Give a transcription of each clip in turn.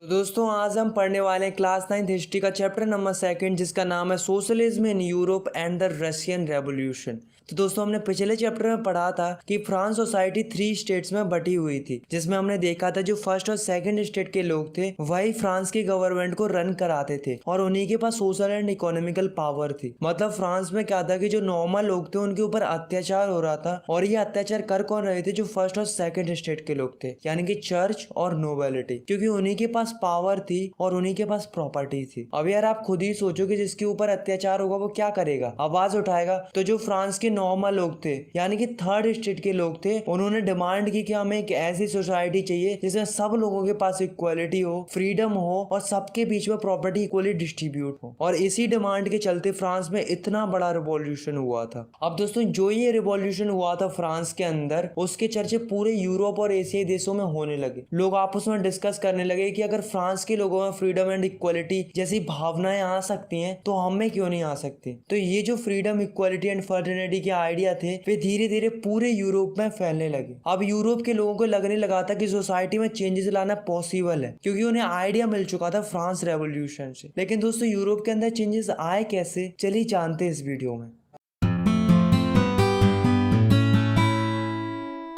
तो दोस्तों आज हम पढ़ने वाले हैं क्लास 9 हिस्ट्री का चैप्टर नंबर 2 जिसका नाम है socialism in Europe and the Russian revolution. तो दोस्तों हमने पिछले चैप्टर में पढ़ा था कि फ्रांस सोसाइटी 3 स्टेट्स में बटी हुई थी, जिसमें हमने देखा था जो फर्स्ट और सेकंड स्टेट के लोग थे वही फ्रांस की गवर्नमेंट को रन कराते थे और उन्हीं के पास सोशल एंड इकोनॉमिकल पावर थी। मतलब फ्रांस में क्या था कि जो नॉर्मल लोग थे उनके ऊपर अत्याचार हो रहा था और ये अत्याचार कर कौन रहे थे? जो फर्स्ट और सेकंड स्टेट के लोग थे, यानी कि चर्च और नोबेलिटी, क्योंकि उन्हीं के पास पावर थी और उन्हीं के पास प्रॉपर्टी थी। अब यार आप खुद ही सोचो कि जिसके ऊपर अत्याचार होगा वो क्या करेगा? आवाज उठाएगा। तो जो फ्रांस के नॉर्मल लोग थे यानी कि थर्ड स्टेट के लोग थे, उन्होंने डिमांड की कि हमें एक ऐसी सोसाइटी चाहिए जिसमें सब लोगों के पास इक्वालिटी हो, फ्रीडम हो और सबके बीच में प्रॉपर्टी इक्वली डिस्ट्रीब्यूट हो। और इसी डिमांड के चलते फ्रांस में इतना बड़ा रिवॉल्यूशन हुआ था। अब दोस्तों जो ये रिवॉल्यूशन हुआ था फ्रांस के अंदर, उसके चर्चे पूरे यूरोप और एशियाई देशों में होने लगे। लोग आपस में डिस्कस करने लगे कि अगर फ्रांस के लोगों में फ्रीडम एंड इक्वालिटी जैसी भावनाएं आ सकती हैं तो हम में क्यों नहीं आ सकती। तो ये जो फ्रीडम, इक्वालिटी एंड फर्टिलिटी के आइडिया थे वे धीरे धीरे पूरे यूरोप में फैलने लगे। अब यूरोप के लोगों को लगने लगा था कि सोसाइटी में चेंजेस लाना पॉसिबल है, क्योंकि उन्हें आइडिया मिल चुका था फ्रांस रेवोल्यूशन से। लेकिन दोस्तों यूरोप के अंदर चेंजेस आए कैसे, चलिए जानते हैं इस वीडियो में।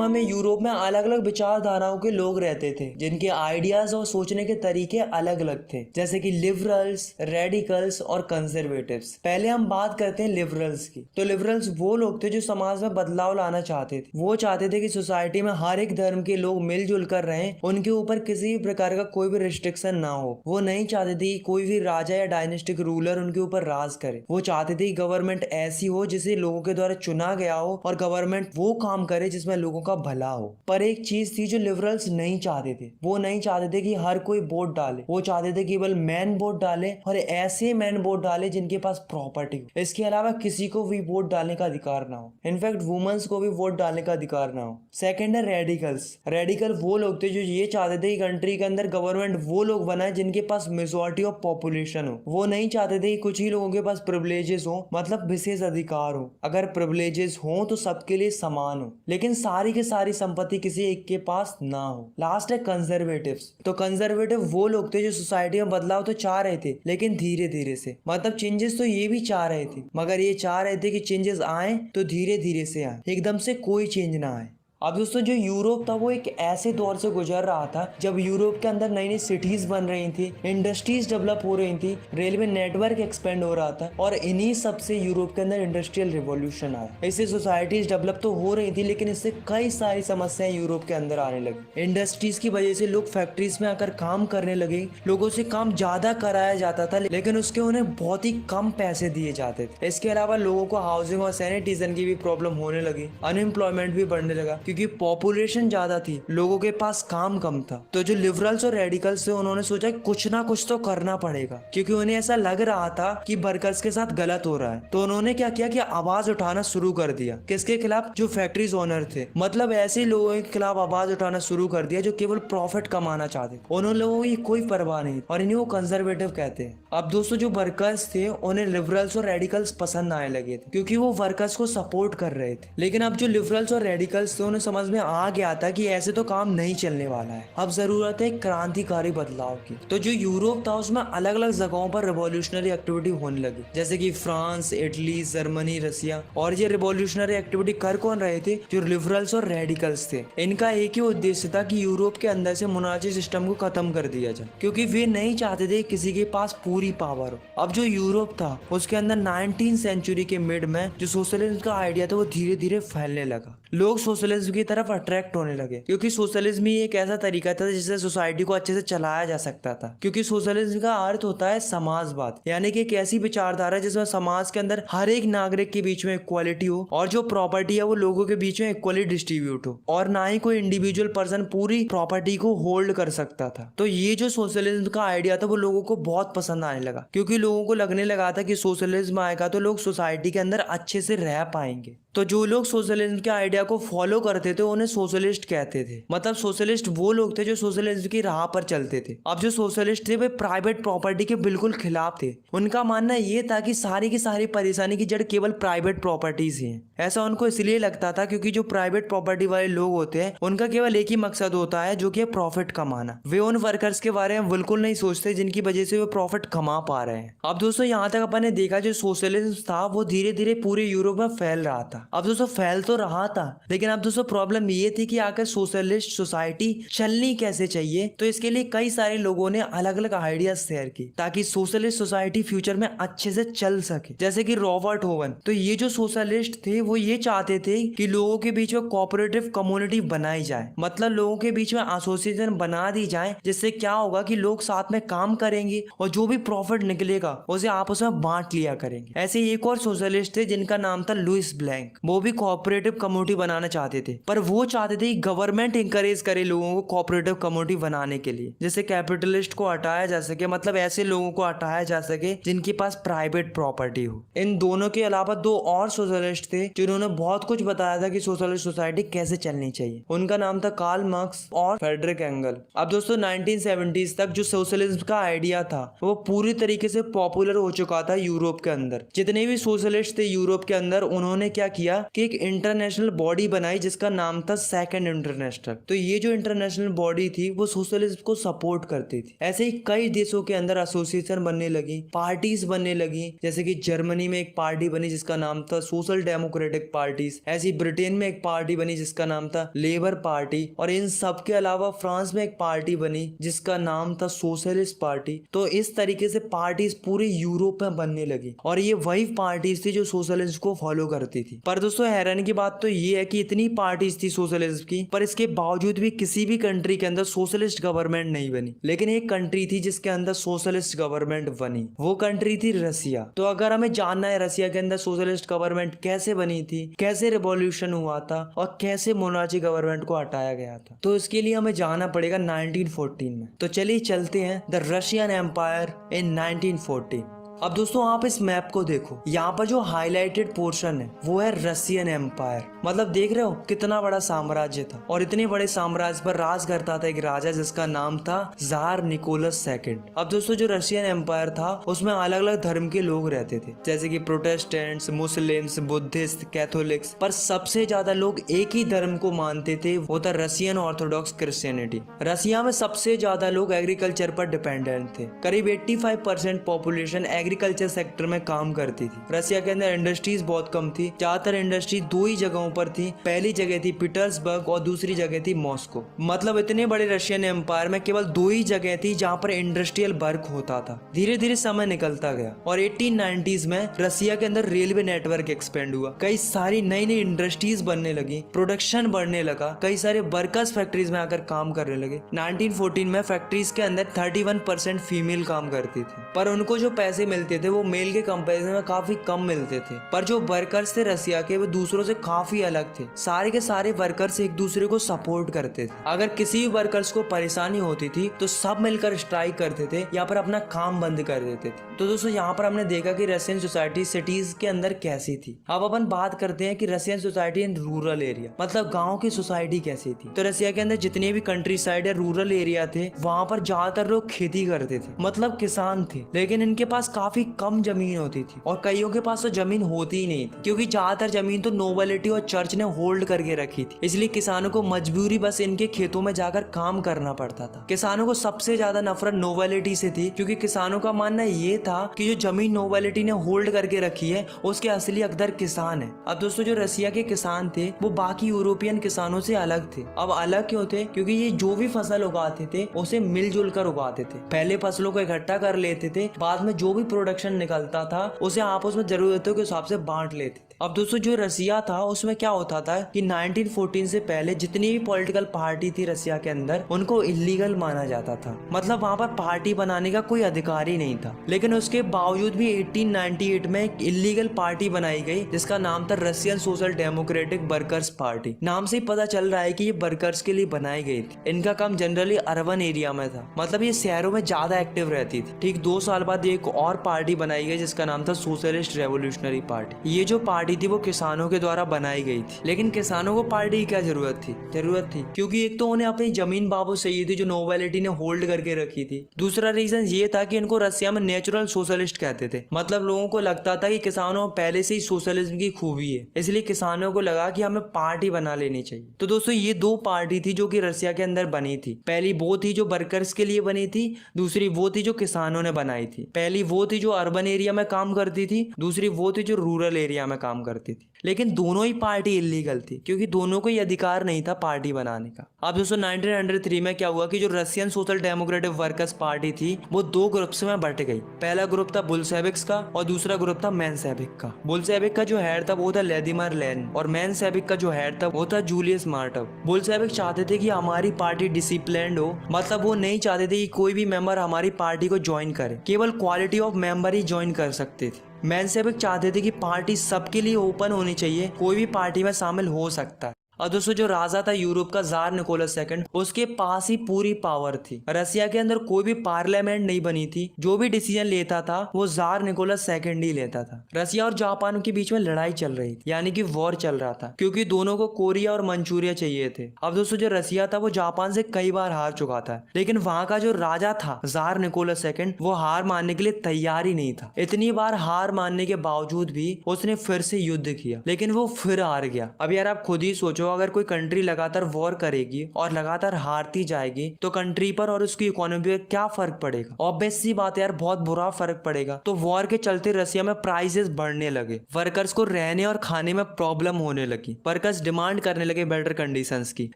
में यूरोप में अलग अलग विचारधाराओं के लोग रहते थे जिनके आइडियाज और सोचने के तरीके अलग अलग थे, जैसे कि लिबरल्स, रेडिकल्स और कंजर्वेटिव्स। पहले हम बात करते हैं लिबरल्स की। तो लिबरल्स वो लोग थे जो समाज में बदलाव लाना चाहते थे। वो चाहते थे कि सोसाइटी में हर एक धर्म के लोग मिलजुल कर रहें, उनके ऊपर किसी भी प्रकार का कोई भी रिस्ट्रिक्शन ना हो। वो नहीं चाहते थे कि कोई भी राजा या डायनेस्टिक रूलर उनके ऊपर राज करे। वो चाहते थे कि गवर्नमेंट ऐसी हो जिसे लोगों के द्वारा चुना गया हो और गवर्नमेंट वो काम करे जिसमें लोगों का भला हो। पर एक चीज थी जो लिबरल्स नहीं चाहते थे। वो नहीं चाहते थे कि हर कोई वोट डाले। वो चाहते थे केवल मैन वोट डाले और ऐसे मैन वोट डाले जिनके पास प्रॉपर्टी हो। इसके अलावा किसी को भी वोट डालने का अधिकार ना हो। इनफैक्ट वुमेन्स को भी वोट डालने का अधिकार ना हो। सेकंड है रेडिकल्स। रेडिकल वो लोग थे जो ये चाहते थे कि कंट्री के अंदर गवर्नमेंट वो लोग बनाए जिनके पास मेजॉरिटी ऑफ पॉपुलेशन हो। वो नहीं चाहते थे कि कुछ ही लोगों के पास प्रिविलेजेस हो, मतलब विशेष अधिकार हो। अगर प्रिविलेजेस हो तो सबके लिए समान हो, लेकिन सारी के सारी संपत्ति किसी एक के पास ना हो। लास्ट है कंजर्वेटिव्स। तो कंजर्वेटिव वो लोग थे जो सोसाइटी में बदलाव तो चाह रहे थे, लेकिन धीरे धीरे से, मतलब चेंजेस तो ये भी चाह रहे थे, मगर ये चाह रहे थे कि चेंजेस आए तो धीरे धीरे से आए, एकदम से कोई चेंज ना आए। अब दोस्तों जो यूरोप था वो एक ऐसे दौर से गुजर रहा था जब यूरोप के अंदर नई नई सिटीज बन रही थी, इंडस्ट्रीज डेवलप हो रही थी, रेलवे नेटवर्क एक्सपेंड हो रहा था और इन्हीं सब से यूरोप के अंदर इंडस्ट्रियल रिवॉल्यूशन आया। इससे सोसाइटीज डेवलप तो हो रही थी, लेकिन इससे कई सारी समस्याएं यूरोप के अंदर आने लगी। इंडस्ट्रीज की वजह से लोग फैक्ट्रीज में आकर काम करने लगे। लोगों से काम ज्यादा कराया जाता था, लेकिन उसके उन्हें बहुत ही कम पैसे दिए जाते थे। इसके अलावा लोगों को हाउसिंग और सैनिटेशन की भी प्रॉब्लम होने लगी। अनएम्प्लॉयमेंट भी बढ़ने लगा क्योंकि पॉपुलेशन ज्यादा थी, लोगों के पास काम कम था। तो जो लिबरल्स और रेडिकल्स थे उन्होंने सोचा कुछ ना कुछ तो करना पड़ेगा, क्योंकि उन्हें ऐसा लग रहा था कि वर्कर्स के साथ गलत हो रहा है। तो उन्होंने क्या किया कि आवाज उठाना शुरू कर दिया। किसके खिलाफ? जो फैक्ट्रीज ओनर थे, मतलब ऐसे लोगों के खिलाफ आवाज उठाना शुरू कर दिया जो केवल प्रॉफिट कमाना चाहते। उन लोगों की कोई परवाह नहीं, और इन्हें वो कंजर्वेटिव कहते हैं। अब दोस्तों जो वर्कर्स थे उन्हें लिबरल्स और रेडिकल्स पसंद आने लगे थे, क्योंकि वो वर्कर्स को सपोर्ट कर रहे थे। लेकिन अब जो लिबरल्स और रेडिकल्स थे उन्हें समझ में आ गया था कि ऐसे तो काम नहीं चलने वाला है, अब जरूरत है क्रांतिकारी बदलाव की। तो जो यूरोप था उसमें अलग अलग जगहों पर रिवॉल्यूशनरी एक्टिविटी होने लगी, जैसे कि फ्रांस, इटली, जर्मनी, रसिया। और ये रिवॉल्यूशनरी एक्टिविटी कर कौन रहे थे? जो लिबरल्स और रेडिकल्स थे। इनका एक ही उद्देश्य था कि यूरोप के अंदर से मोनार्ची सिस्टम को खत्म कर दिया जाए, क्योंकि वे नहीं चाहते थे किसी के पास पूरी पावर हो। अब जो यूरोप था उसके अंदर 19वीं सेंचुरी के मिड में जो सोशलिज्म का आइडिया था वो धीरे धीरे फैलने लगा। लोग सोशलिज्म की तरफ अट्रैक्ट होने लगे, क्योंकि सोशलिज्म ही एक ऐसा तरीका था जिससे सोसाइटी को अच्छे से चलाया जा सकता था। क्योंकि सोशलिज्म का अर्थ होता है समाजवाद, यानी कि एक ऐसी विचारधारा जिसमें समाज के अंदर हर एक नागरिक के बीच में इक्वालिटी हो और जो प्रॉपर्टी है वो लोगों के बीच में इक्वली डिस्ट्रीब्यूट हो, और ना ही कोई इंडिविजुअल पर्सन पूरी प्रॉपर्टी को होल्ड कर सकता था। तो ये जो सोशलिज्म का आइडिया था वो लोगों को बहुत पसंद आने लगा, क्योंकि लोगों को लगने लगा था कि सोशलिज्म आएगा तो लोग सोसाइटी के अंदर अच्छे से रह पाएंगे। तो जो लोग सोशलिज्म के आइडिया को फॉलो करते थे उन्हें सोशलिस्ट कहते थे। मतलब सोशलिस्ट वो लोग थे जो सोशलिज्म की राह पर चलते थे। अब जो सोशलिस्ट थे वे प्राइवेट प्रॉपर्टी के बिल्कुल खिलाफ थे। उनका मानना ये था कि सारी की सारी परेशानी की जड़ केवल प्राइवेट प्रॉपर्टीज ही है। ऐसा उनको इसलिए लगता था क्योंकि जो प्राइवेट प्रॉपर्टी वाले लोग होते हैं उनका केवल एक ही मकसद होता है, जो कि प्रॉफिट कमाना। वे उन वर्कर्स के बारे में बिल्कुल नहीं सोचते जिनकी वजह से वे प्रॉफिट कमा पा रहे हैं। अब दोस्तों यहाँ तक अपन ने देखा जो सोशलिज्म था वो धीरे धीरे पूरे यूरोप में फैल रहा था। अब दोस्तों फैल तो रहा था, लेकिन अब दोस्तों प्रॉब्लम ये थी कि आखिर सोशलिस्ट सोसाइटी चलनी कैसे चाहिए। तो इसके लिए कई सारे लोगों ने अलग अलग आइडियाज शेयर की ताकि सोशलिस्ट सोसाइटी फ्यूचर में अच्छे से चल सके। जैसे कि रॉबर्ट ओवन, तो ये जो सोशलिस्ट थे वो ये चाहते थे कि लोगों के बीच में कोऑपरेटिव कम्युनिटी बनाई जाए। मतलब लोगों के बीच में एसोसिएशन बना दी जाए, जिससे क्या होगा कि लोग साथ में काम करेंगे और जो भी प्रॉफिट निकलेगा उसे आपस में बांट लिया करेंगे। ऐसे एक और सोशलिस्ट थे जिनका नाम था लुइस ब्लैंक। वो भी कोऑपरेटिव कम्युनिटी बनाना चाहते थे, पर वो चाहते थे कि गवर्नमेंट इंकरेज करे लोगों को कोऑपरेटिव कम्युनिटी बनाने के लिए, जिससे कैपिटलिस्ट को हटाया जा सके। मतलब ऐसे लोगों को हटाया जा सके जिनके पास प्राइवेट प्रॉपर्टी हो। इन दोनों के अलावा दो और सोशलिस्ट थे जिन्होंने बहुत कुछ बताया था कि सोशलिस्ट सोसाइटी कैसे चलनी चाहिए। उनका नाम था कार्ल मार्क्स और फ्रेडरिक एंगल। अब दोस्तों 1970s तक जो सोशलिज्म का आइडिया था वो पूरी तरीके से पॉपुलर हो चुका था यूरोप के अंदर। जितने भी सोशलिस्ट थे यूरोप के अंदर, उन्होंने क्या किया कि एक इंटरनेशनल बॉडी बनाई जिसका नाम था सेकंड इंटरनेशनल। तो ये जो इंटरनेशनल बॉडी थी वो सोशलिज्म को सपोर्ट करती थी। ऐसे ही कई देशों के अंदर एसोसिएशन बनने लगी, पार्टीज बनने लगी। जैसे कि जर्मनी में एक पार्टी बनी जिसका नाम था सोशल डेमोक्रेटिक पार्टीज। ऐसी ब्रिटेन में एक पार्टी बनी जिसका नाम था लेबर पार्टी। और इन सब के अलावा फ्रांस में एक पार्टी बनी जिसका नाम था सोशलिस्ट पार्टी। तो इस तरीके से पार्टीज पूरे यूरोप में बनने लगी और ये वही पार्टीज थी जो सोशलिज्म को फॉलो करती थी। पर दोस्तों हैरानी की बात तो ये है कि इतनी पार्टीज थी सोशलिज्म की, पर इसके बावजूद भी किसी भी कंट्री के अंदर सोशलिस्ट गवर्नमेंट नहीं बनी। लेकिन एक कंट्री थी जिसके अंदर सोशलिस्ट गवर्नमेंट बनी, वो कंट्री थी रसिया। तो अगर हमें जानना है रसिया के अंदर सोशलिस्ट गवर्नमेंट कैसे बनी थी, कैसे रिवॉल्यूशन हुआ था और कैसे मोनार्ची गवर्नमेंट को हटाया गया था, तो इसके लिए हमें जाना पड़ेगा 1914 में। तो चलिए चलते हैं द रशियन एम्पायर इन 1914। अब दोस्तों आप इस मैप को देखो, यहाँ पर जो हाईलाइटेड पोर्शन है वो है रशियन एम्पायर। मतलब देख रहे हो कितना बड़ा साम्राज्य था, और इतने बड़े साम्राज्य पर राज करता था एक राजा जिसका नाम था जार निकोलस सेकंड। अब दोस्तों जो रशियन एम्पायर था उसमें अलग अलग धर्म के लोग रहते थे, जैसे कि प्रोटेस्टेंट्स, मुस्लिम्स, बुद्धिस्ट, कैथोलिक्स। पर सबसे ज्यादा लोग एक ही धर्म को मानते थे, वो था रशियन ऑर्थोडॉक्स क्रिश्चियनिटी। रशिया में सबसे ज्यादा लोग एग्रीकल्चर पर डिपेंडेंट थे। करीब 85% पॉपुलेशन एग्रीकल्चर सेक्टर में काम करती थी। रसिया के अंदर इंडस्ट्रीज बहुत कम थी। ज्यादातर इंडस्ट्री दो ही जगहों पर थी। पहली जगह थी पीटर्सबर्ग और दूसरी जगह थी मॉस्को। मतलब इतने बड़े रशियन एम्पायर में केवल दो ही जगह थी जहाँ पर इंडस्ट्रियल वर्क होता था। धीरे धीरे समय निकलता गया और 1890s में रसिया के अंदर रेलवे नेटवर्क एक्सपेंड हुआ। कई सारी नई नई इंडस्ट्रीज बनने लगी, प्रोडक्शन बढ़ने लगा, कई सारे वर्कर्स फैक्ट्रीज में आकर काम करने लगे। 1914 में फैक्ट्रीज के अंदर 31% फीमेल काम करती थी, पर उनको जो पैसे मिलते थे वो मेल के कंपैरिजन में काफी कम मिलते थे। पर जो वर्कर्स थे रसिया के वो दूसरों से काफी अलग थे। सारे के सारे वर्कर्स एक दूसरे को सपोर्ट करते थे। अगर किसी भी वर्कर्स को परेशानी होती थी तो सब मिलकर स्ट्राइक करते थे या पर अपना काम बंद कर देते थे। तो दोस्तों यहाँ पर हमने देखा कि रशियन सोसाइटी सिटीज के अंदर कैसी थी। अब अपन बात करते हैं कि Russian society in rural area, मतलब गाँव की सोसाइटी कैसी थी। तो रसिया के अंदर जितने भी कंट्री साइड या रूरल एरिया थे वहाँ पर ज्यादातर लोग खेती करते थे, मतलब किसान थे। लेकिन इनके पास काफी कम जमीन होती थी और कईयों के पास तो जमीन होती ही नहीं थी, क्योंकि ज्यादातर जमीन तो नोबिलिटी और चर्च ने होल्ड करके रखी थी। इसलिए किसानों को मजबूरी बस इनके खेतों में जाकर काम करना पड़ता था। किसानों को सबसे ज्यादा नफरत नोबिलिटी से थी, क्योंकि किसानों का मानना ये था कि जो जमीन नोबिलिटी ने होल्ड करके रखी है उसके असली हकदार किसान है। अब दोस्तों जो रसिया के किसान थे वो बाकी यूरोपियन किसानों से अलग थे। अब अलग क्यों थे? क्योंकि ये जो भी फसल उगाते थे उसे मिलजुल कर उगाते थे। पहले फसलों को इकट्ठा कर लेते थे, बाद में जो भी प्रोडक्शन निकलता था उसे आपस में जरूरतों के हिसाब से बांट लेते थे। अब दोस्तों जो रसिया था उसमें क्या होता था कि 1914 से पहले जितनी भी पॉलिटिकल पार्टी थी रसिया के अंदर उनको इलीगल माना जाता था। मतलब वहाँ पर पार्टी बनाने का कोई अधिकार ही नहीं था। लेकिन उसके बावजूद भी 1898 में एक इलीगल पार्टी बनाई गई जिसका नाम था Russian social democratic workers party. नाम से ही पता चल रहा है कि ये वर्कर्स के लिए बनाई गई थी। इनका काम जनरली अर्बन एरिया में था, मतलब ये शहरों में ज्यादा एक्टिव रहती थी। ठीक 2 साल बाद एक और पार्टी बनाई गई जिसका नाम था सोशलिस्ट रेवोल्यूशनरी पार्टी। ये जो पार्टी पार्टी थी वो किसानों के द्वारा बनाई गई थी, लेकिन किसानों को पार्टी की क्या जरूरत थी क्योंकि एक तो उन्हें अपनी जमीन बाबू चाहिए थी जो नोबिलिटी ने होल्ड करके रखी थी। दूसरा रीजन ये था कि इनको रसिया में नेचुरल सोशलिस्ट कहते थे, मतलब लोगों को लगता था कि किसानों में पहले से ही सोशलिज्म की खूबी है, इसलिए किसानों को लगा कि हमें पार्टी बना लेनी चाहिए। तो दोस्तों ये दो पार्टी थी जो कि रसिया के अंदर बनी थी। पहली वो थी जो वर्कर्स के लिए बनी थी, दूसरी वो थी जो किसानों ने बनाई थी। पहली वो थी जो अर्बन एरिया में काम करती थी, दूसरी वो थी जो रूरल एरिया में काम करती थी। लेकिन दोनों ही पार्टी इलीगल थी क्योंकि दोनों को ही अधिकार नहीं था पार्टी बनाने का। अब दोस्तों 1903 में क्या हुआ कि जो Russian social democratic workers party थी वो दो ग्रुप्स में बट गई। पहला ग्रुप था बुल्शेविक्स का और दूसरा ग्रुप था मेंशेविक का। बुल्शेविक का जो हेड था वो था व्लादिमीर लेनिन और मेंशेविक का जो हेड था वो था जूलियस मार्टव। बुल्शेविक चाहते थे कि हमारी पार्टी डिसिप्लिन्ड हो, मतलब वो नहीं चाहते थे कि कोई भी मेंबर हमारी पार्टी को ज्वाइन करे, केवल quality of member he join कर सकते थे। मेंशेविक चाहते थे कि पार्टी सबके लिए ओपन होनी चाहिए, कोई भी पार्टी में शामिल हो सकता है। और दोस्तों जो राजा था यूरोप का जार निकोलस सेकंड, उसके पास ही पूरी पावर थी। रसिया के अंदर कोई भी पार्लियामेंट नहीं बनी थी, जो भी डिसीजन लेता था वो जार निकोलस सेकंड ही लेता था। रसिया और जापान के बीच में लड़ाई चल रही थी, यानी कि वॉर चल रहा था, क्योंकि दोनों को कोरिया और मंचूरिया चाहिए थे। अब दोस्तों जो रसिया था वो जापान से कई बार हार चुका था, लेकिन वहां का जो राजा था जार निकोलस सेकंड, वो हार मानने के लिए तैयार ही नहीं था। इतनी बार हार मानने के बावजूद भी उसने फिर से युद्ध किया, लेकिन वो फिर हार गया। अब यार आप खुद ही सोचो, अगर कोई कंट्री लगातार वॉर करेगी और लगातार हारती जाएगी तो कंट्री पर और उसकी इकोनॉमी पर क्या फर्क पड़ेगा? ऑब्वियस सी बात है यार, बहुत बुरा फर्क पड़ेगा। तो वॉर के चलते रसिया में प्राइसेस बढ़ने लगे, वर्कर्स को रहने और खाने में प्रॉब्लम होने लगी, वर्कर्स डिमांड करने लगे बेटर कंडीशंस की,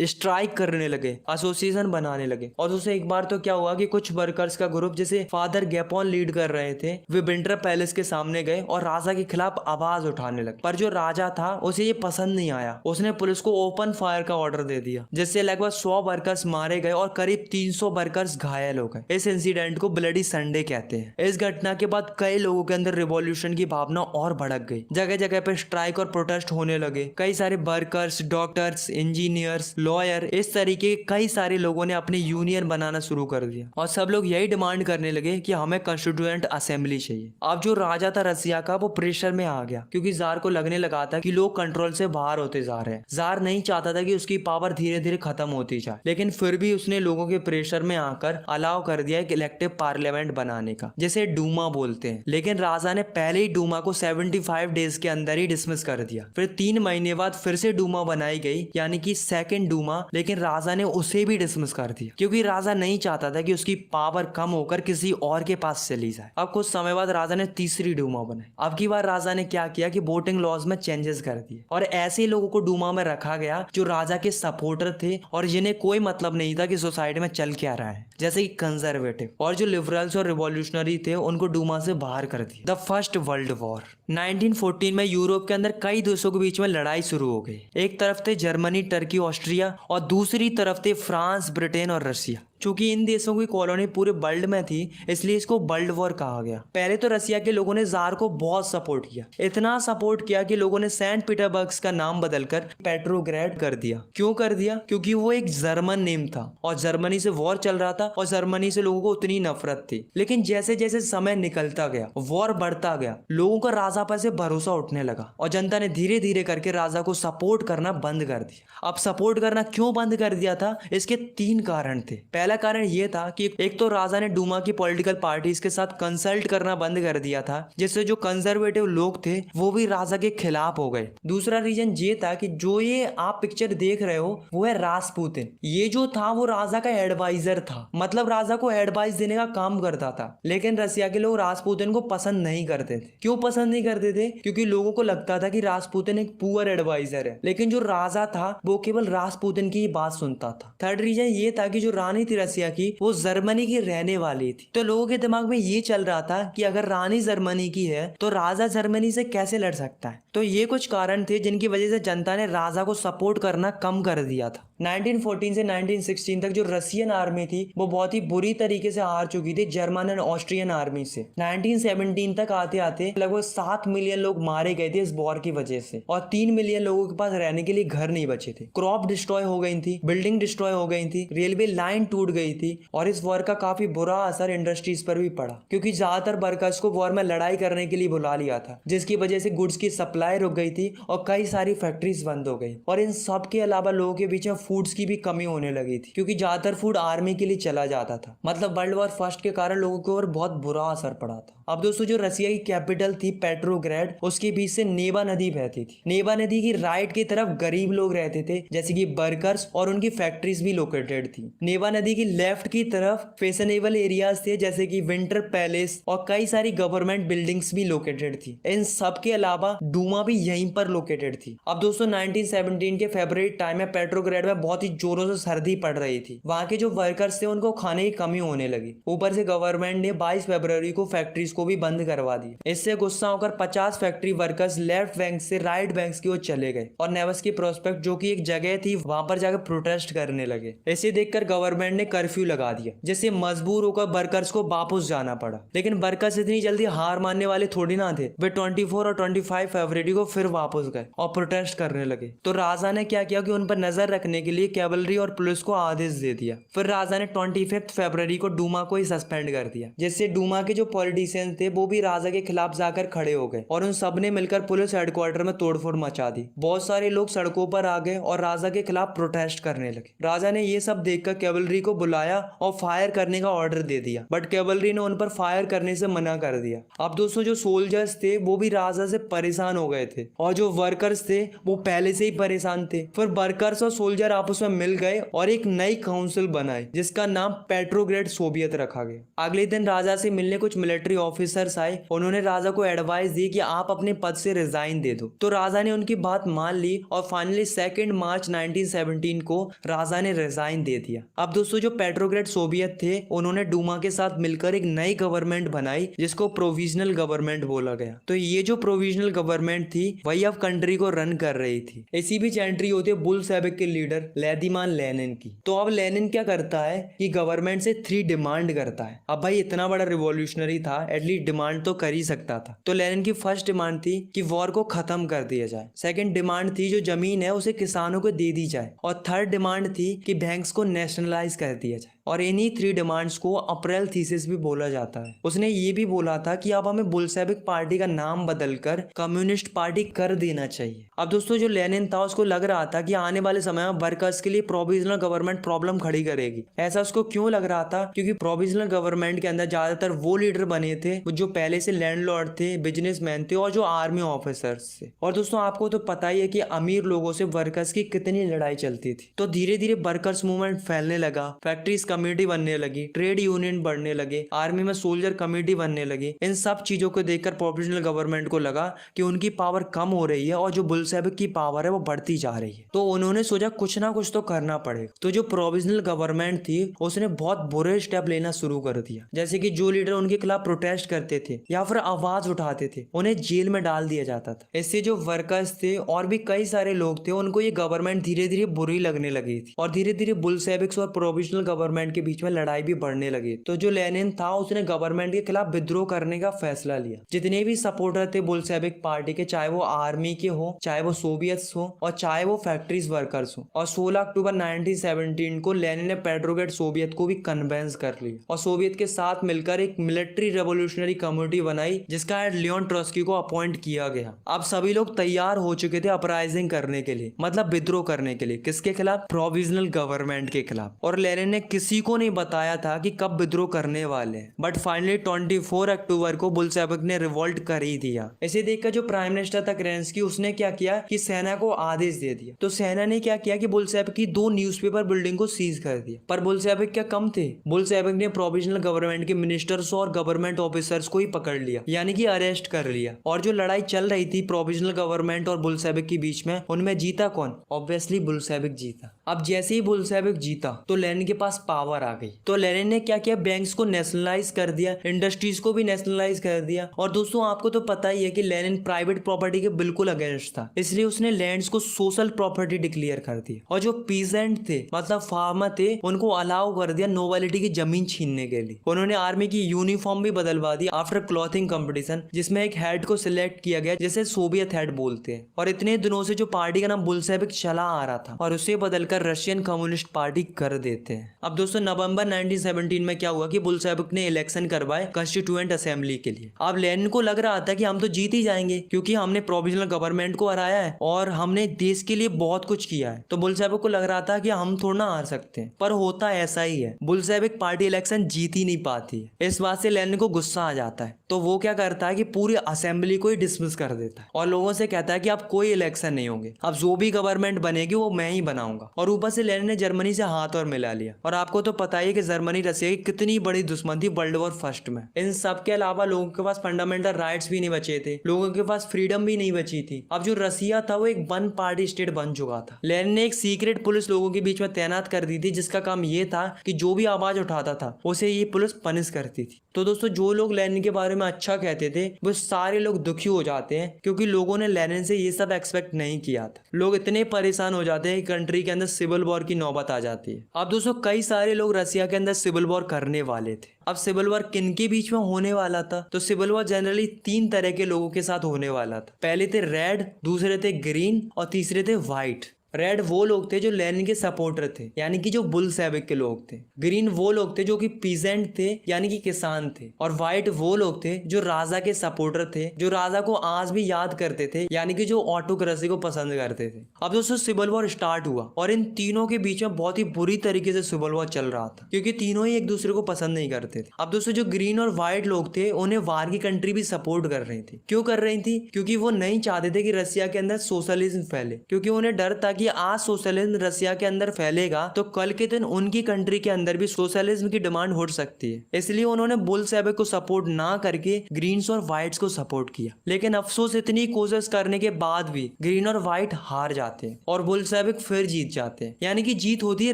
स्ट्राइक करने लगे, एसोसिएशन बनाने लगे। और उससे एक बार तो क्या हुआ कि कुछ वर्कर्स का ग्रुप जिसे फादर गैपोन लीड कर रहे थे, वे विंटर पैलेस के सामने गए और राजा के खिलाफ आवाज उठाने लगे। पर जो राजा था उसे ये पसंद नहीं आया, उसने पुलिस को ओपन फायर का ऑर्डर दे दिया, जिससे लगभग 100 वर्कर्स मारे गए और करीब 300 वर्कर्स घायल हो गए। इस इंसिडेंट को ब्लडी संडे कहते हैं। इस घटना के बाद कई लोगों के अंदर रिवॉल्यूशन की भावना और भड़क गई, जगह जगह पे स्ट्राइक और प्रोटेस्ट होने लगे। कई सारे वर्कर्स, डॉक्टर्स, इंजीनियर्स, लॉयर, इस तरीके के कई सारे लोगों ने अपने यूनियन बनाना शुरू कर दिया और सब लोग यही डिमांड करने लगे कि हमें कॉन्स्टिट्यूएंट असेंबली चाहिए। अब जो राजा था रसिया का वो प्रेशर में आ गया, क्योंकि जार को लगने लगा था कि लोग कंट्रोल से बाहर होते जा रहे हैं। जार नहीं चाहता था कि उसकी पावर धीरे धीरे खत्म होती जाए, लेकिन फिर भी उसने लोगों के प्रेशर में आकर अलाउ कर दिया एक इलेक्टिव पार्लियामेंट बनाने का, जिसे डूमा बोलते हैं। लेकिन राजा ने पहले ही डूमा को 75 डेज के अंदर ही डिसमिस कर दिया। फिर 3 महीने बाद फिर से डूमा बनाई गई, यानी कि सेकंड डूमा, लेकिन राजा ने उसे भी डिसमिस कर दिया, क्योंकि राजा नहीं चाहता था कि उसकी पावर कम होकर किसी और के पास चली जाए। अब कुछ समय बाद राजा ने तीसरी डूमा बनाई। अब की बार राजा ने क्या किया कि वोटिंग लॉज में चेंजेस कर दिए और ऐसे लोगों को डूमा में रखा गया जो राजा के सपोर्टर थे और जिन्हें कोई मतलब नहीं था कि सोसाइटी में चल क्या रहा है, जैसे कि कंजर्वेटिव। और जो लिबरल्स और रिवॉल्यूशनरी थे उनको डूमा से बाहर कर दिया। द फर्स्ट वर्ल्ड वॉर 1914 में यूरोप के अंदर कई देशों के बीच में लड़ाई शुरू हो गई। एक तरफ थे जर्मनी, टर्की, ऑस्ट्रिया और दूसरी तरफ थे फ्रांस, ब्रिटेन और रसिया। चूंकि इन देशों की कॉलोनी पूरे वर्ल्ड में थी, इसलिए इसको वर्ल्ड वॉर कहा गया। पहले तो रसिया के लोगों ने जार को बहुत सपोर्ट किया, इतना सपोर्ट किया कि लोगों ने सेंट पीटरबर्ग का नाम बदलकर पेट्रोग्रेड कर दिया। क्यों कर दिया? क्योंकि वो एक जर्मन नेम था और जर्मनी से वॉर चल रहा था और जर्मनी से लोगों को उतनी नफरत थी। लेकिन जैसे जैसे समय निकलता गया, वॉर बढ़ता गया, लोगों का राजा पर से भरोसा उठने लगा और जनता ने धीरे धीरे करके राजा को सपोर्ट करना बंद कर दिया। अब सपोर्ट करना क्यों बंद कर दिया था? इसके 3 कारण थे। पहला कारण यह था कि एक तो राजा ने डूमा की पॉलिटिकल पार्टीज के साथ कंसल्ट करना बंद कर दिया था, जिससे जो कंजर्वेटिव लोग थे वो भी राजा के खिलाफ हो गए। दूसरा रीजन ये था कि जो ये आप पिक्चर देख रहे हो वो है रासपुतिन। ये जो था वो राजा का एडवाइजर था, मतलब राजा को एडवाइस देने का काम करता था। लेकिन रसिया के लोग रासपुतिन को पसंद नहीं करते थे। क्यों पसंद नहीं करते थे? क्योंकि लोगों को लगता था कि रासपुतिन एक पुअर एडवाइजर है, लेकिन जो राजा था वो केवल रासपुतिन की ही बात सुनता था। थर्ड रीजन ये था कि जो रानी थी रसिया की, वो जर्मनी की रहने वाली थी। तो लोगों के दिमाग में ये चल रहा था कि अगर रानी जर्मनी की है तो राजा जर्मनी से कैसे लड़ सकता है। तो ये कुछ कारण थे जिनकी वजह से जनता ने राजा को सपोर्ट करना कम कर दिया था। 1914 से 1916 तक जो रशियन आर्मी थी वो बहुत ही बुरी तरीके से हार चुकी थी जर्मन एंड ऑस्ट्रियन आर्मी से। 1917 तक आते आते लगभग 7 मिलियन लोग मारे गए थे इस वॉर की वजह से और 3 मिलियन लोगों के पास रहने के लिए घर नहीं बचे थे। क्रॉप डिस्ट्रॉय हो गई थी, बिल्डिंग डिस्ट्रॉय हो गई थी, रेलवे लाइन टूट गई थी और इस वॉर का काफी बुरा असर इंडस्ट्रीज पर भी पड़ा, क्योंकि ज्यादातर वर्कर्स को वॉर में लड़ाई करने के लिए बुला लिया था, जिसकी वजह से गुड्स की सप्लाई रुक गई थी और कई सारी फैक्ट्रीज बंद हो गई। और इन सब के अलावा लोगों के बीच में फूड्स की भी कमी होने लगी थी, क्योंकि ज्यादातर फूड आर्मी के लिए चला जाता था। मतलब वर्ल्ड वॉर फर्स्ट के कारण लोगों के ऊपर बहुत बुरा असर पड़ा था। अब दोस्तों, जो रसिया की कैपिटल थी पेट्रोग्रेड, उसके बीच से नेवा नदी बहती थी। नेवा नदी की राइट की तरफ गरीब लोग रहते थे, जैसे कि वर्कर्स, और उनकी फैक्ट्रीज भी लोकेटेड थी। नेवा नदी की लेफ्ट की तरफ फैशनेबल एरियाज थे, जैसे कि विंटर पैलेस, और कई सारी गवर्नमेंट बिल्डिंग्स भी लोकेटेड थी। इन सब के अलावा डूमा भी यहीं पर लोकेटेड थी। अब दोस्तों, 1917 के फरवरी टाइम में पेट्रोग्रेड में बहुत ही जोरों से सर्दी पड़ रही थी। वहां के जो वर्कर्स थे उनको खाने की कमी होने लगी। ऊपर से गवर्नमेंट ने 22 फरवरी को फैक्ट्रीज को भी बंद करवा दिया। इससे गुस्सा होकर 50 फैक्ट्री वर्कर्स लेफ्ट बैंक से राइट बैंक की ओर चले गए और नेवस्की प्रोस्पेक्ट, जो कि एक जगह थी, वहां पर जाकर प्रोटेस्ट करने लगे। इसे देखकर गवर्नमेंट ने कर्फ्यू लगा दिया, जिससे मजबूर होकर वर्कर्स को वापस जाना पड़ा। लेकिन वर्कर्स इतनी जल्दी हार मानने वाले थोड़ी ना थे। वे 24 और 25 फरवरी को फिर वापस गए और प्रोटेस्ट करने लगे। तो राजा ने क्या किया कि उन पर नजर रखने के लिए कैवलरी और पुलिस को आदेश दे दिया। फिर राजा ने 25 फरवरी को डूमा को ही सस्पेंड कर दिया, जिससे डूमा के जो पॉलिटिशियंस थे वो भी राजा के खिलाफ जाकर खड़े हो गए और उन सब ने मिलकर पुलिस हेडक्वार्टर में तोड़फोड़ मचा दी। बहुत सारे लोग सड़कों पर आ गए और राजा के खिलाफ प्रोटेस्ट करने लगे। राजा ने ये सब देखकर कैवलरी को बुलाया और फायर करने का ऑर्डर दे दिया, बट कैवलरी ने उन पर फायर करने से मना कर दिया। अब दोस्तों, जो सोल्जर्स थे वो भी राजा से परेशान हो गए थे और जो वर्कर्स थे वो पहले से ही परेशान थे। फिर वर्कर्स और सोल्जर आपस में मिल गए और एक नई काउंसिल बनाई, जिसका नाम पेट्रोग्रेड सोवियत रखा गया। अगले दिन राजा से मिलने कुछ मिलिट्री ऑफिसर्स आए। उन्होंने राजा को एडवाइस दी कि आप अपने पद से रिजाइन दे दो। तो राजा ने उनकी बात मान ली और फाइनली 2 मार्च 1917 को राजा ने रिजाइन दे दिया। अब दोस्तों, जो पेट्रोग्रेड सोवियत थे उन्होंने डूमा के साथ मिलकर एक नई गवर्नमेंट बनाई, जिसको प्रोविजनल गवर्नमेंट बोला गया। तो ये जो प्रोविजनल गवर्नमेंट थी वही अब कंट्री को रन कर रही थी। इसी बीच एंट्री होती है बुल्शेविक के लीडर व्लादिमीर लेनिन की। तो अब लेनिन क्या करता है कि गवर्नमेंट से 3 डिमांड करता है। अब भाई इतना बड़ा रिवॉल्यूशनरी था, एटलीस्ट डिमांड तो कर ही सकता था। तो लेनिन की फर्स्ट डिमांड थी कि वॉर को खत्म कर दिया जाए। सेकंड डिमांड थी जो जमीन है उसे किसानों को दे दी जाए, और थर्ड डिमांड थी कि बैंक्स को नेशनलाइज कर दिया जाए। और इन्हीं 3 डिमांड्स को अप्रैल थीसिस भी बोला जाता है। उसने ये भी बोला था कि अब हमें बुल्शेविक पार्टी का नाम बदलकर कम्युनिस्ट पार्टी कर देना चाहिए। अब दोस्तों, जो लेनिन था उसको लग रहा था कि आने वाले समय में वर्कर्स के लिए प्रोविजनल गवर्नमेंट प्रॉब्लम खड़ी करेगी। ऐसा उसको क्यों लग रहा था? क्योंकि प्रोविजनल गवर्नमेंट के अंदर ज्यादातर वो लीडर बने थे जो पहले से लैंडलॉर्ड थे, बिजनेसमैन थे और जो आर्मी ऑफिसर्स थे। और दोस्तों, आपको तो पता ही है कि अमीर लोगों से वर्कर्स की कितनी लड़ाई चलती थी। तो धीरे धीरे वर्कर्स मूवमेंट फैलने लगा, फैक्ट्रीज कमेटी बनने लगी, ट्रेड यूनियन बढ़ने लगे, आर्मी में सोल्जर कमेटी बनने लगी। इन सब चीजों को देखकर प्रोविजनल गवर्नमेंट को लगा कि उनकी पावर कम हो रही है और जो बुल्शेविक की पावर है वो बढ़ती जा रही है। तो उन्होंने सोचा कुछ ना कुछ तो करना पड़ेगा। तो जो प्रोविजनल गवर्नमेंट थी उसने बहुत बुरे स्टेप लेना शुरू कर दिया, जैसे कि जो लीडर उनके खिलाफ प्रोटेस्ट करते थे या फिर आवाज उठाते थे उन्हें जेल में डाल दिया जाता था। इससे जो वर्कर्स थे और भी कई सारे लोग थे उनको ये गवर्नमेंट धीरे धीरे बुरी लगने लगी थी और धीरे धीरे बुल्शेविक्स और प्रोविजनल गवर्नमेंट के बीच में लड़ाई भी बढ़ने लगी। तो जो लेनिन था उसने गवर्नमेंट के खिलाफ विद्रोह करने का फैसला लिया। जितने भी सपोर्टर थे बुल्शेविक पार्टी के, चाहे वो आर्मी के हो, चाहे वो सोवियत्स हो और चाहे वो फैक्ट्रीज वर्कर्स हो, और 16 अक्टूबर 1917 को लेनिन ने पेट्रोग्रेड सोवियत को भी कन्वेंस कर लिया और सोवियत के साथ मिलकर एक मिलिट्री रेवोल्यूशनरी कमेटी बनाई, जिसका हेड लियोन ट्रोत्स्की को अपॉइंट किया गया। अब सभी लोग तैयार हो चुके थे अपराइजिंग करने के लिए, मतलब विद्रोह करने के लिए। किसके खिलाफ? प्रोविजनल गवर्नमेंट के खिलाफ। और लेनिन ने किसी को नहीं बताया था कि कब विद्रोह करने वाले हैं, बट फाइनली 24 अक्टूबर को बुल्शेविक ने रिवोल्ट कर ही दिया। इसे देखकर जो प्राइम मिनिस्टर था केरेंस्की, उसने क्या किया कि सेना को आदेश दे दिया। तो सेना ने क्या किया कि बुल्शेविक की 2 न्यूज़पेपर बिल्डिंग को सीज कर दिया। पर बुल्शेविक क्या कम थे? बुल्शेविक ने प्रोविजनल गवर्नमेंट के मिनिस्टर्स और गवर्नमेंट ऑफिसर्स को ही पकड़ लिया, यानी कि अरेस्ट कर लिया। और जो लड़ाई चल रही थी प्रोविजनल गवर्नमेंट और बुल्शेविक के बीच में, उनमें जीता कौन? ऑब्वियसली बुल्शेविक जीता। अब जैसे ही बुल्शेविक जीता तो लेनिन के पास पावर आ गई। तो लेनिन ने क्या किया? बैंक्स को नेशनलाइज कर दिया, इंडस्ट्रीज को भी नेशनलाइज कर दिया। और दोस्तों, आपको तो पता ही है कि लेनिन प्राइवेट प्रॉपर्टी के बिल्कुल अगेंस्ट था, इसलिए उसने लैंड्स को सोशल प्रॉपर्टी डिक्लेयर कर दिया। और जो पीजेंट थे, मतलब फार्मर थे, उनको अलाउ कर दिया नोबिलिटी की जमीन छीनने के लिए। उन्होंने आर्मी की यूनिफॉर्म भी बदलवा दी आफ्टर क्लॉथिंग कंपटीशन, जिसमें एक हेड को सिलेक्ट किया गया जिसे सोवियत हेड बोलते हैं। और इतने दिनों से जो पार्टी का नाम बुल्शेविक चला आ रहा था और उसे बदलकर रशियन कम्युनिस्ट पार्टी कर देते हैं। अब दोस्तों, दोस्तों नवंबर 1917 में क्या हुआ कि बुल्शेविक ने इलेक्शन करवाए कॉन्स्टिट्यूएंट असेंबली के लिए। अब लेनिन को लग रहा था कि हम तो जीत ही जाएंगे क्योंकि हमने प्रोविजनल गवर्नमेंट को हराया है और हमने देश के लिए बहुत कुछ किया है। तो बुल्शेविक को लग रहा था कि हम थोड़ा ना हार सकते हैं, पर होता ऐसा ही है, बुल्शेविक पार्टी इलेक्शन जीत ही नहीं पाती है। इस बात से लेनिन को गुस्सा आ जाता है, तो वो क्या करता है कि पूरी असेंबली को ही डिसमिस कर देता है और लोगों से कहता है कि अब कोई इलेक्शन नहीं होंगे, अब जो भी गवर्नमेंट बनेगी वो मैं ही बनाऊंगा। और ऊपर से लेनिन ने जर्मनी से हाथ और मिला लिया। और आपको तो पता ही है कि जर्मनी रशिया की कितनी बड़ी दुश्मन थी वर्ल्ड वॉर फर्स्ट में। इन सब के अलावा लोगों के पास फंडामेंटल राइट्स भी नहीं बचे थे, लोगों के पास फ्रीडम भी नहीं बची थी। अब जो रसिया था वो एक वन पार्टी स्टेट बन चुका था। लेनिन ने एक सीक्रेट पुलिस लोगों के बीच में तैनात कर दी थी, जिसका काम ये था कि जो भी आवाज उठाता था उसे ये पुलिस पनिश करती थी। तो दोस्तों जो लोग लेनिन के बारे में अच्छा कहते थे वो सारे लोग दुखी हो जाते हैं, क्योंकि लोगों ने लेनिन से ये सब एक्सपेक्ट नहीं किया था। लोग इतने परेशान हो जाते हैं कि कंट्री के अंदर सिविल वॉर की नौबत आ जाती है। अब दोस्तों कई सारे लोग रसिया के अंदर सिविल वॉर करने वाले थे। अब सिविल वॉर किन के बीच में होने वाला था? तो सिविल वॉर जनरली 3 तरह के लोगों के साथ होने वाला था। पहले थे रेड, दूसरे थे ग्रीन और तीसरे थे व्हाइट। रेड वो लोग थे जो लेनिन के सपोर्टर थे, यानी कि जो बुल्शेविक के लोग थे। ग्रीन वो लोग थे जो कि पीजेंट थे, यानी कि किसान थे। और व्हाइट वो लोग थे जो राजा के सपोर्टर थे, जो राजा को आज भी याद करते थे, यानी कि जो ऑटोक्रेसी को पसंद करते थे। अब दोस्तों सिविल वॉर स्टार्ट हुआ और इन तीनों के बीच में बहुत ही बुरी तरीके से सिविल वॉर चल रहा था, क्योंकि तीनों ही एक दूसरे को पसंद नहीं करते थे। अब दोस्तों जो ग्रीन और व्हाइट लोग थे उन्हें वार की कंट्री भी सपोर्ट कर रही थी। क्यों कर रही थी? क्योंकि वो नहीं चाहते थे कि रसिया के अंदर सोशलिज्म फैले, क्योंकि उन्हें डर था कि आज सोशलिज्म रसिया के अंदर फैलेगा तो कल के दिन उनकी कंट्री के अंदर भी सोशलिज्म की डिमांड हो सकती है। इसलिए उन्होंने बुल्शेविक को सपोर्ट ना करके ग्रीन्स और व्हाइट्स को सपोर्ट किया। लेकिन अफसोस इतनी कोशिश करने के बाद भी ग्रीन और व्हाइट हार जाते हैं और बुल्शेविक फिर जीत जाते हैं, यानी कि जीत होती है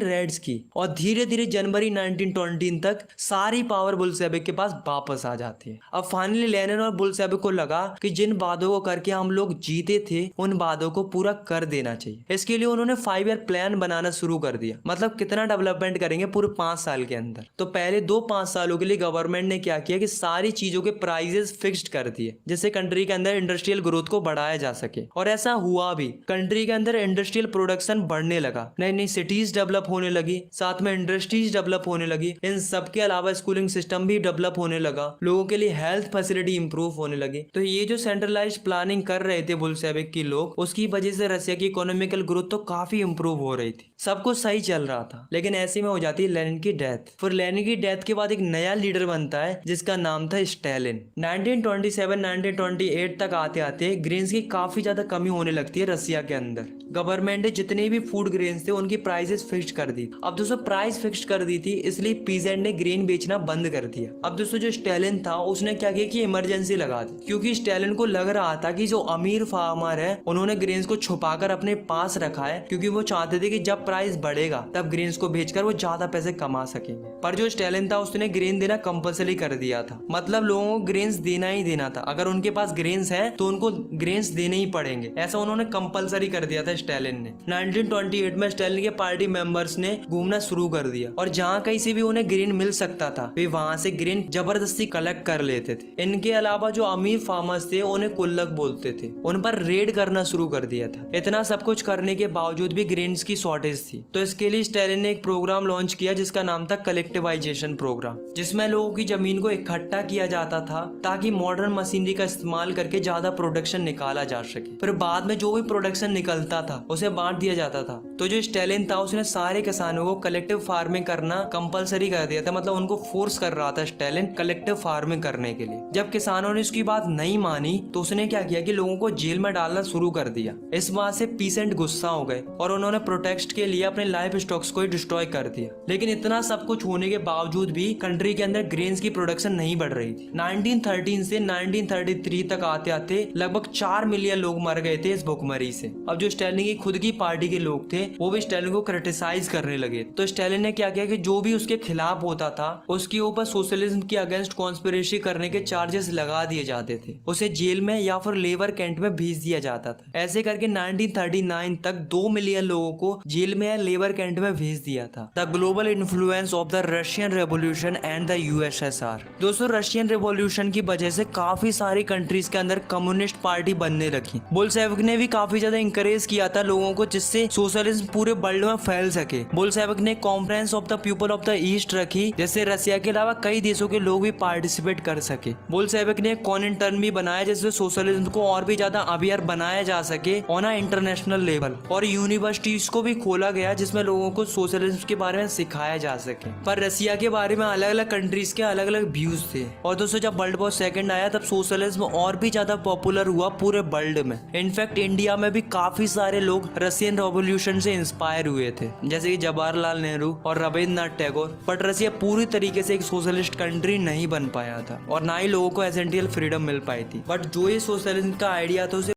रेड्स की। और धीरे धीरे जनवरी 1920 तक सारी पावर बुल्शेविक के पास वापस आ जाती है। अब फाइनली लेनिन और बुल्शेविक को लगा कि जिन वादों को करके हम लोग जीते थे उन वादों को पूरा कर देना चाहिए। इसके लिए उन्होंने 5 ईयर प्लान बनाना शुरू कर दिया। मतलब कितना डेवलपमेंट करेंगे पूरे 5 साल के अंदर। तो पहले 5 सालों के लिए गवर्नमेंट ने क्या किया कि सारी चीजों के प्राइजेस फिक्स्ड कर दिए, जिससे कंट्री के अंदर इंडस्ट्रियल ग्रोथ को बढ़ाया जा सके। और ऐसा हुआ भी, कंट्री के अंदर इंडस्ट्रियल प्रोडक्शन बढ़ने लगा, नई नई सिटीज डेवलप होने लगी, साथ में इंडस्ट्रीज डेवलप होने लगी। इन सब के अलावा स्कूलिंग सिस्टम भी डेवलप होने लगा, लोगों के लिए हेल्थ फैसिलिटी इंप्रूव होने लगी। तो ये जो सेंट्रलाइज्ड प्लानिंग कर रहे थे बुल्शेविक के लोग, उसकी वजह से रसिया की इकोनॉमिकल ग्रोथ तो काफी इंप्रूव हो रही थी, सब कुछ सही चल रहा था। लेकिन ऐसे में हो जाती है लेनिन की डेथ। फिर लेनिन की डेथ के बाद एक नया लीडर बनता है जिसका नाम था स्टालिन। 1927-1928 तक आते आते ग्रेन्स की काफी ज्यादा कमी होने लगती है रसिया के अंदर। गवर्नमेंट ने जितने भी फूड ग्रेन्स थे उनकी प्राइसेस फिक्स कर दी। अब दोस्तों प्राइस फिक्स कर दी थी, इसलिए पीजेंट ने ग्रेन बेचना बंद कर दिया। अब दोस्तों जो स्टालिन था उसने क्या किया कि इमरजेंसी लगा दी, क्योंकि स्टालिन को लग रहा था कि जो अमीर फार्मर है उन्होंने ग्रेन्स को छुपाकर अपने पास रखा है, क्योंकि वो चाहते थे कि जब प्राइस बढ़ेगा तब ग्रेन्स को बेचकर वो ज्यादा पैसे कमा सकेंगे। पर जो स्टालिन था उसने ग्रेन देना कंपल्सरी कर दिया था, मतलब लोगों को ग्रेन्स देना ही देना था। अगर उनके पास ग्रेन्स है तो उनको ग्रेन्स देने ही पड़ेंगे, ऐसा उन्होंने कंपल्सरी कर दिया था स्टालिन ने। 1928 में स्टालिन के पार्टी मेंबर्स ने घूमना शुरू कर दिया और जहाँ कहीं से भी उन्हें ग्रेन मिल सकता था वे वहां से ग्रेन जबरदस्ती कलेक्ट कर लेते थे। इनके अलावा जो अमीर फार्मर्स थे उन्हें कुल्लक बोलते थे, उन पर रेड करना शुरू कर दिया था। इतना सब कुछ करने के बावजूद भी ग्रेन्स की शॉर्टेज थी, तो इसके लिए स्टालिन ने एक प्रोग्राम लॉन्च किया जिसका नाम था कलेक्टिवाइजेशन प्रोग्राम, जिसमें लोगों की जमीन को इकट्ठा किया जाता था ताकि मॉडर्न मशीनरी का इस्तेमाल करके ज्यादा प्रोडक्शन निकाला जा सके। फिर बाद में जो भी प्रोडक्शन निकलता था उसे बांट दिया जाता था। तो जो स्टालिन था उसने सारे किसानों को कलेक्टिव फार्मिंग करना कंपलसरी कर दिया था, मतलब उनको फोर्स कर रहा था स्टालिन कलेक्टिव फार्मिंग करने के लिए। जब किसानों ने उसकी बात नहीं मानी तो उसने क्या किया कि लोगों को जेल में डालना शुरू कर दिया। इस बात से पीसेंट गुस्सा हो गए और उन्होंने प्रोटेस्ट के लिए अपने लाइफ स्टॉक्स को डिस्ट्रॉय कर दिया। लेकिन इतना सब कुछ होने के बावजूद भी कंट्री के अंदर ग्रेन्स की प्रोडक्शन नहीं बढ़ रही थी। 1913 से 1933 तक आते आते लगभग 4 मिलियन लोग मर गए थे इस भुखमरी से। अब जो स्टालिन की खुद की पार्टी के लोग थे वो भी स्टालिन को क्रिटिसाइज करने लगे। तो स्टालिन ने क्या किया कि जो भी उसके खिलाफ होता था उसके ऊपर सोशलिज्म के अगेंस्ट कॉन्स्पिरेसी करने के चार्जेस लगा दिए जाते थे, उसे जेल में या फिर लेबर कैंप में भेज दिया जाता था। ऐसे करके 1939 तक लगभग 2 मिलियन लोगों को जेल में या लेबर कैंप में भेज दिया था। The global influence of the Russian revolution and the USSR. दोस्तों, रशियन रेवोल्यूशन की वजह से काफी सारी कंट्रीज के अंदर कम्युनिस्ट पार्टी बनने लगी। बोल्शेविक ने भी काफी ज्यादा इंकरेज किया था लोगों को, जिससे सोशलिज्म पूरे वर्ल्ड में फैल सके। बोल्शेविक ने conference of the people of the east रखी, जैसे रशिया के अलावा कई देशों के लोग भी पार्टिसिपेट कर सके। बोल्शेविक ने कॉमिनटर्न भी बनाया, जिससे सोशलिज्म को और भी ज्यादा अवेयर बनाया जा सके ऑन अ इंटरनेशनल लेवल। और यूनिवर्सिटीज को भी खोला गया, जिसमें लोगों को सोशलिज्म के बारे में सिखाया जा सके। पर रशिया के बारे में अलग अलग कंट्रीज के अलग अलग व्यूज थे। और दोस्तों, जब वर्ल्ड वॉर सेकंड आया तब सोशलिज्म और भी ज्यादा पॉपुलर हुआ पूरे वर्ल्ड में। इनफैक्ट इंडिया में भी काफी सारे लोग रशियन रेवोल्यूशन से इंस्पायर हुए थे, जैसे कि जवाहरलाल नेहरू और रविंद्रनाथ टैगोर। बट रशिया पूरी तरीके से एक सोशलिस्ट कंट्री नहीं बन पाया था और ना ही लोगों को एसेंशियल फ्रीडम मिल पाई थी। बट जो ये सोशलिज्म का आइडिया था उसे